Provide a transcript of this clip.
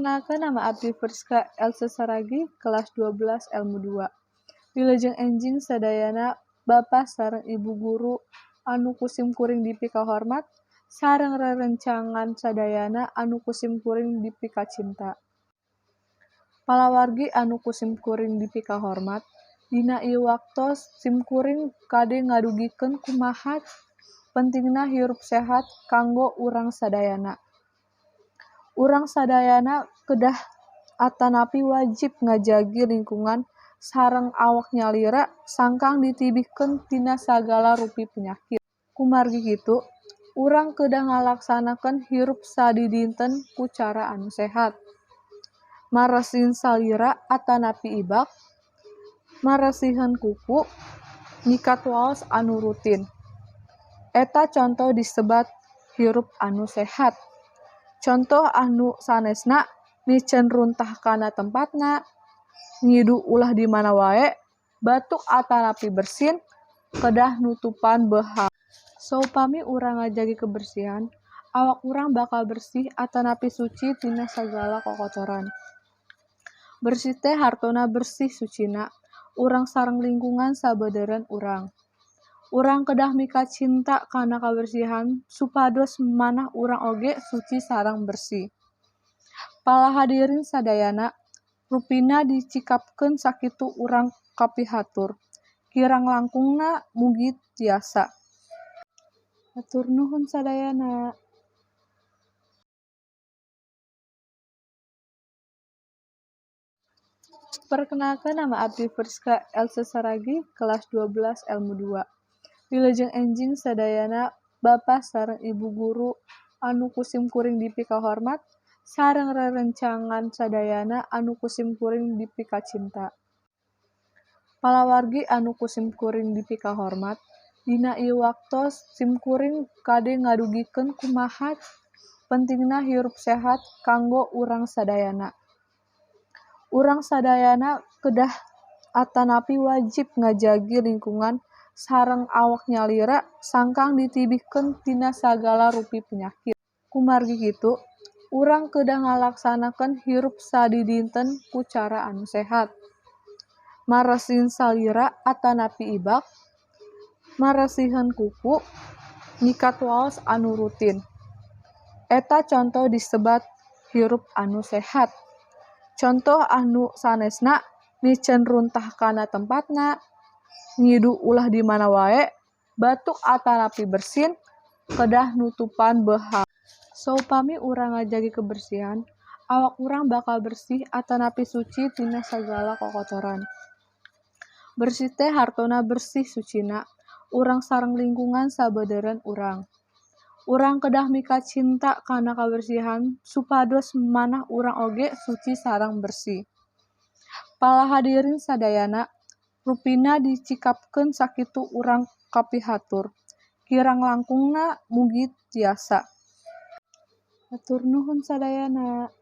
Perkenalkan, nama abdi Friska Elsa Saragi, kelas 12 ilmu 2. Wilujeng enjing sadayana Bapak sareng Ibu guru anu kusim kuring dipika hormat, sareng rerencangan sadayana anu kusim kuring dipika cinta. Palawargi anu kusim kuring dipika hormat, dina ieu waktos sim kuring kade ngadugikeun kumaha pentingna hirup sehat kanggo urang sadayana. Urang sadayana kedah atanapi wajib ngajagi lingkungan sareng awak nyalira sangkang ditibihkeun tina sagala rupi penyakit. Kumargi kitu, urang kedah ngalaksanakeun hirup sadidinten ku cara anu sehat. Maresihin salira atanapi ibak, maresihan kuku, nyikat waos anu rutin. Eta conto disebat hirup anu sehat. Contoh anu sanesna micen runtah kana tempatna, ngidu ulah di mana wae, batuk atanapi bersin, kedah nutupan behang. Saupami urang ngajagi kebersihan, awak urang bakal bersih atanapi suci tina sagala kokotoran. Bersih teh hartona bersih sucina, urang sareng lingkungan sabeudeureuan urang. Urang kedah mika cinta kana kabersihan supados manah urang oge suci sareng bersih. Palahadirin sadayana, rupina dicikapkeun sakitu urang kapihatur, kirang langkungna mugi tiasa. Hatur nuhun sadayana. Perkenalkan, nama abdi Friska Elsa Saragi, kelas 12 ilmu 2. Wilujeng enjing sadayana Bapak sareng Ibu guru anu kusim kuring dipika hormat, sareng rerencangan sadayana anu kusim kuring dipika cinta. Palawargi anu kusim kuring dipika hormat, dina ieu waktos sim kuring kade ngadugikeun kumaha pentingna hirup sehat kanggo urang sadayana. Urang sadayana kedah atanapi wajib ngajagi lingkungan sareng awak nyalira sangkang ditibihkeun tina sagala rupi penyakit. Kumargi kitu, urang kedah ngalaksanakeun hirup sadidinten ku cara anu sehat. Maresihin salira atanapi ibak, maresihan kuku, nyikat waos anu rutin. Eta conto disebat hirup anu sehat. Contoh anu sanesna micen runtah kana tempatna, ngidu ulah di mana wae, batuk atanapi bersin, kedah nutupan behang. Saupami urang ngajagi kebersihan, awak urang bakal bersih atanapi suci tina sagala kokotoran. Bersih teh hartona bersih sucina, urang sareng lingkungan sabeudeureuan urang. Urang kedah mika cinta kana kabersihan supados manah urang oge suci sareng bersih. Palahadirin sadayana, rupina dicikapkeun sakitu urang kapihatur, kirang langkungna mugi tiasa. Hatur nuhun sadayana.